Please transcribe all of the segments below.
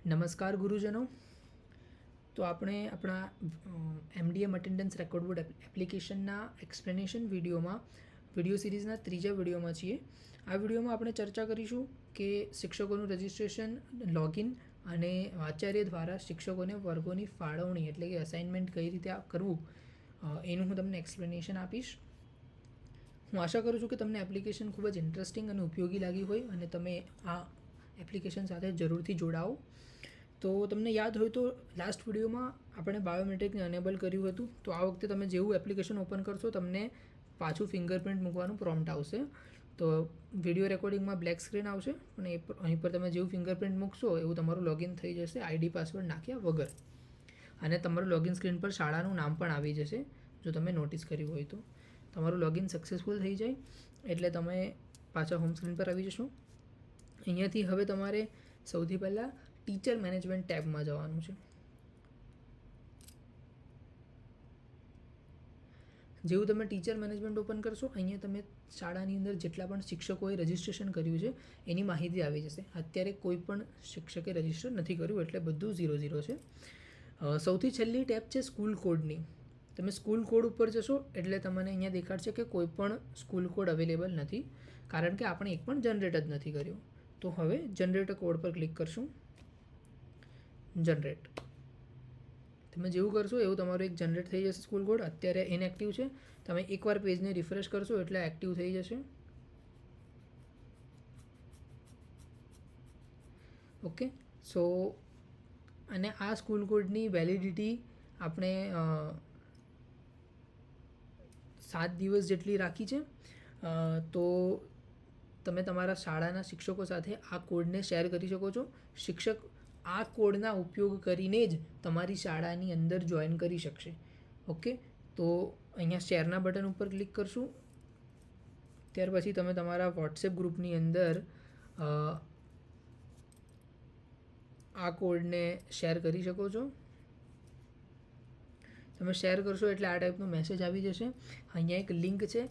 નમસ્કાર ગુરુજનો. તો આપણે આપણા એમડીએમ અટેન્ડન્સ રેકોર્ડ બોર્ડ એપ્લિકેશનના એક્સપ્લેનેશન વિડીયો સિરીઝના ત્રીજા વિડીયોમાં છીએ. આ વિડીયોમાં આપણે ચર્ચા કરીશું કે શિક્ષકોનું રજિસ્ટ્રેશન, લોગિન અને આચાર્ય દ્વારા શિક્ષકોને વર્ગોની ફાળવણી એટલે કે અસાઇનમેન્ટ કઈ રીતે કરવું એનું હું તમને એક્સપ્લેનેશન આપીશ. હું આશા કરું છું કે તમને એપ્લિકેશન ખૂબ જ ઇન્ટરેસ્ટિંગ અને ઉપયોગી લાગી હોય અને તમે આ એપ્લિકેશન સાથે જરૂરથી જોડાઓ. તો તમને યાદ હોય તો લાસ્ટ વિડીયોમાં આપણે બાયોમેટ્રિકને અનેબલ કર્યું હતું. તો આ વખતે તમે જેવું એપ્લિકેશન ઓપન કરશો તમને પાછું ફિંગરપ્રિન્ટ મૂકવાનું પ્રોમ્પ્ટ આવશે. તો વિડીયો રેકોર્ડિંગમાં બ્લેક સ્ક્રીન આવશે પણ અહીં પર તમે જેવું ફિંગરપ્રિન્ટ મૂકશો એવું તમારું લોગિન થઈ જશે આઈડી પાસવર્ડ નાખ્યા વગર. અને તમારું લોગિન સ્ક્રીન પર શાળાનું નામ પણ આવી જશે જો તમે નોટિસ કર્યું હોય તો. તમારું લોગિન સક્સેસફુલ થઈ જાય એટલે તમે પાછા હોમ સ્ક્રીન પર આવી જશો. અહીંયાથી હવે તમારે સૌથી પહેલાં ટીચર મેનેજમેન્ટ ટેબમાં જવાનું છે. જેવું તમે ટીચર મેનેજમેન્ટ ઓપન કરશો અહીંયા તમે શાળાની અંદર જેટલા પણ શિક્ષકોએ રજિસ્ટ્રેશન કર્યું છે એની માહિતી આવી જશે. અત્યારે કોઈ પણ શિક્ષકે રજિસ્ટર નથી કર્યું એટલે બધું 0 છે. સૌથી છેલ્લી ટેબ છે સ્કૂલ કોડની. તમે સ્કૂલ કોડ ઉપર જશો એટલે તમને અહીંયા દેખાડશે કે કોઈ પણ સ્કૂલ કોડ અવેલેબલ નથી કારણ કે આપણે એક પણ જનરેટ જ નથી કર્યો. તો હવે જનરેટ કોડ પર ક્લિક કરશું. જનરેટ તમે જેવું કરશો એવું તમારું એક જનરેટ થઈ જશે સ્કૂલ કોડ. અત્યારે ઇનએક્ટિવ છે. તમે એકવાર પેજને રિફ્રેશ કરશો એટલે એક્ટિવ થઈ જશે. ઓકે. સો અને આ સ્કૂલ કોડની વેલિડિટી આપણે 7 દિવસ જેટલી રાખી છે. તો તમે તમારા શાળાના શિક્ષકો સાથે આ કોડને શેર કરી શકો છો. શિક્ષક આ કોડના ઉપયોગ કરીને જ તમારી શાળાની અંદર જોઈન કરી શકશે. ઓકે. તો અહીંયા શેરના બટન ઉપર ક્લિક કરશું. ત્યાર પછી તમે તમારા વોટ્સએપ ગ્રુપની અંદર આ કોડને શેર કરી શકો છો. તમે શેર કરશો એટલે આ ટાઈપનો મેસેજ આવી જશે. અહીંયા એક લિંક છે.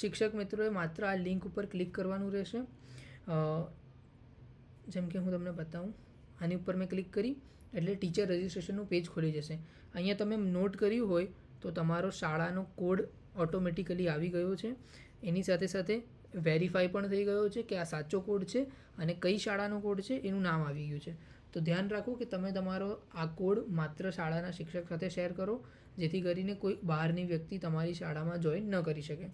શિક્ષક મિત્રોએ માત્ર આ લિંક ઉપર ક્લિક કરવાનું રહેશે. જેમ કે હું તમને બતાવું, આની ઉપર મેં ક્લિક કરી એટલે ટીચર રજિસ્ટ્રેશનનું પેજ ખોલી જશે. અહીંયા તમે નોટ કર્યું હોય તો તમારો શાળાનો કોડ ઓટોમેટિકલી આવી ગયો છે. એની સાથે સાથે વેરીફાઈ પણ થઈ ગયો છે કે આ સાચો કોડ છે અને કઈ શાળાનો કોડ છે એનું નામ આવી ગયું છે. તો ધ્યાન રાખો કે તમે તમારો આ કોડ માત્ર શાળાના શિક્ષક સાથે શેર કરો જેથી કરીને કોઈ બહારની વ્યક્તિ તમારી શાળામાં જોઈન ન કરી શકે.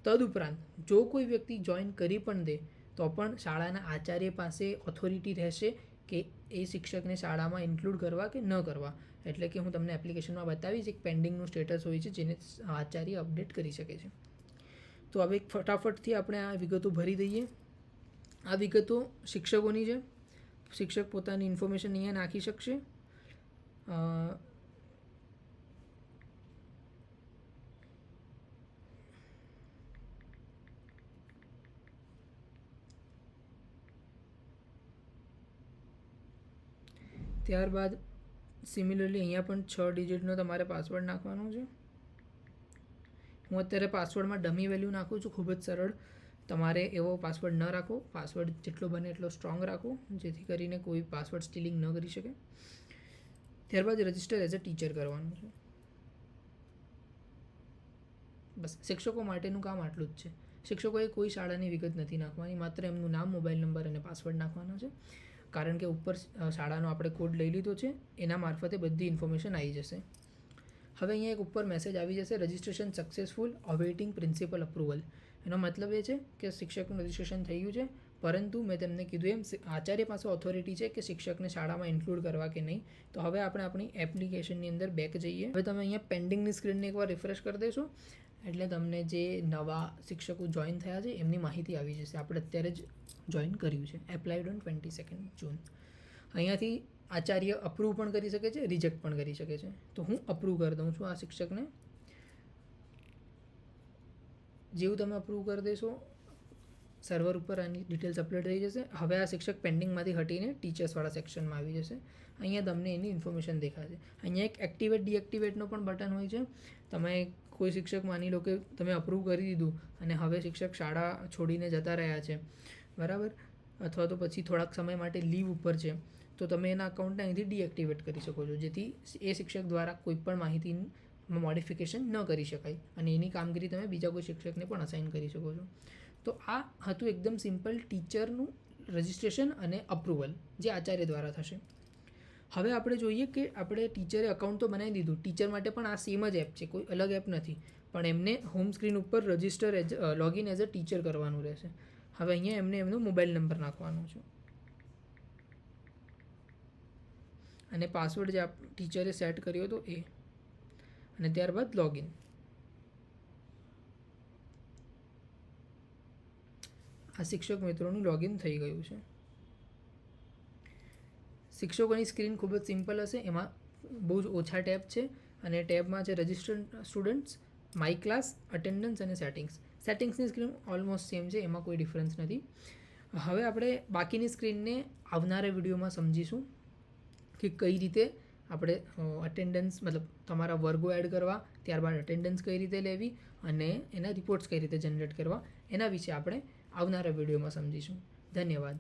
તદુપરાંત જો કોઈ વ્યક્તિ જોઈન કરી પણ દે તો પણ શાળાના આચાર્ય પાસે ઓથોરિટી રહેશે કે એ શિક્ષકને શાળામાં ઇન્ક્લુડ કરવા કે ન કરવા. એટલે કે હું તમને એપ્લિકેશનમાં બતાવીશ એક પેન્ડિંગનું સ્ટેટસ હોય છે જેને આચાર્ય અપડેટ કરી શકે છે. તો હવે ફટાફટથી આપણે આ વિગતો ભરી દઈએ. આ વિગતો શિક્ષકોની છે. શિક્ષક પોતાની ઇન્ફોર્મેશન અહીંયા નાખી શકશે. ત્યારબાદ સિમિલરલી અહીંયા પણ 6 ડિજિટનો તમારે પાસવર્ડ નાખવાનો છે. હું અત્યારે પાસવર્ડમાં ડમી વેલ્યુ નાખું છું. ખૂબ જ સરળ. તમારે એવો પાસવર્ડ ન રાખો. પાસવર્ડ જેટલો બને એટલો સ્ટ્રોંગ રાખો જેથી કરીને કોઈ પાસવર્ડ સ્ટીલિંગ ન કરી શકે. ત્યારબાદ રજિસ્ટર એઝ અ ટીચર કરવાનું છે. બસ શિક્ષકો માટેનું કામ આટલું જ છે. શિક્ષકોએ કોઈ શાળાની વિગત નથી નાખવાની. માત્ર એમનું નામ, મોબાઈલ નંબર અને પાસવર્ડ નાખવાનો છે. કારણ કે ઉપર શાળાનો આપણે કોડ લઈ લીધો છે એના મારફતે બધી ઇન્ફોર્મેશન આવી જશે. હવે અહીંયા એક ઉપર મેસેજ આવી જશે, રજિસ્ટ્રેશન સક્સેસફુલ, અવેઇટિંગ પ્રિન્સિપલ અપ્રુવલ. એનો મતલબ એ છે કે શિક્ષકનું રજિસ્ટ્રેશન થઈ ગયું છે પરંતુ મેં તમને કીધું એમ આચાર્ય પાસે ઓથોરિટી છે કે શિક્ષકને શાળામાં ઇન્ક્લુડ કરવા કે નહીં. તો હવે આપણે આપણી એપ્લિકેશનની અંદર બેક જઈએ. હવે તમે અહીંયા પેન્ડિંગની સ્ક્રીનને એકવાર રિફ્રેશ કરી દેશો એટલે તમને જે નવા શિક્ષકો જોઈન થયા છે એમની માહિતી આવી જશે. આપણે અત્યારે જ જોઈન કર્યું છે. એપ્લાઇડ ઓન 22 જૂન. અહીંયાથી આચાર્ય અપ્રૂવ પણ કરી શકે છે, રિજેક્ટ પણ કરી શકે છે. તો હું અપ્રૂવ કરી દઉં છું આ શિક્ષકને. જેવું તમે અપ્રૂવ કરી દેશો સર્વર ઉપર આની ડિટેલ્સ અપલોડ થઈ જશે. હવે આ શિક્ષક પેન્ડિંગમાંથી હટીને ટીચર્સવાળા સેક્શનમાં આવી જશે. અહીંયા તમને એની ઇન્ફોર્મેશન દેખાશે. અહીંયા એક એક્ટિવેટ ડીએક્ટિવેટનો પણ બટન હોય છે. તમે કોઈ શિક્ષક માની લો કે તમે અપ્રૂવ કરી દીધું અને હવે શિક્ષક શાળા છોડીને જતા રહ્યા છે, બરાબર. અથવા તો પછી થોડાક સમય માટે લીવ ઉપર છે તો તમે એના અકાઉન્ટને અહીંથી ડીએક્ટિવેટ કરી શકો છો, જેથી એ શિક્ષક દ્વારા કોઈ પણ માહિતીમાં મોડિફિકેશન ન કરી શકાય અને એની કામગીરી તમે બીજા કોઈ શિક્ષકને પણ અસાઇન કરી શકો છો. તો આ હતું એકદમ સિમ્પલ ટીચરનું રજિસ્ટ્રેશન અને અપ્રુવલ જે આચાર્ય દ્વારા થશે. હવે આપણે જોઈએ કે આપણે ટીચરે અકાઉન્ટ તો બનાવી દીધું, ટીચર માટે પણ આ સેમ જ એપ છે, કોઈ અલગ એપ નથી, પણ એમને હોમ સ્ક્રીન ઉપર register login as a teacher કરવાનું રહેશે. હવે અહીંયા એમને એમનો મોબાઈલ નંબર નાખવાનો છે અને પાસવર્ડ જે ટીચરે સેટ કર્યો હતો એ, અને ત્યારબાદ લોગિન. આ શિક્ષક મિત્રોનું લોગિન થઈ ગયું છે. શિક્ષકોની સ્ક્રીન ખૂબ જ સિમ્પલ હશે, એમાં બહુ જ ઓછા ટેબ છે અને ટેબમાં છે registered students, my class, attendance અને સેટિંગ્સ. સેટિંગ્સની સ્ક્રીન ઓલમોસ્ટ સેમ છે, એમાં કોઈ ડિફરન્સ નથી. હવે આપણે બાકીની સ્ક્રીનને આવનારા વિડીયોમાં સમજીશું કે કઈ રીતે આપણે અટેન્ડન્સ મતલબ તમારા વર્ગો એડ કરવા, ત્યારબાદ અટેન્ડન્સ કઈ રીતે લેવી અને એના રિપોર્ટ્સ કઈ રીતે જનરેટ કરવા, એના વિશે આપણે આવનારા વિડીયોમાં સમજીશું. ધન્યવાદ.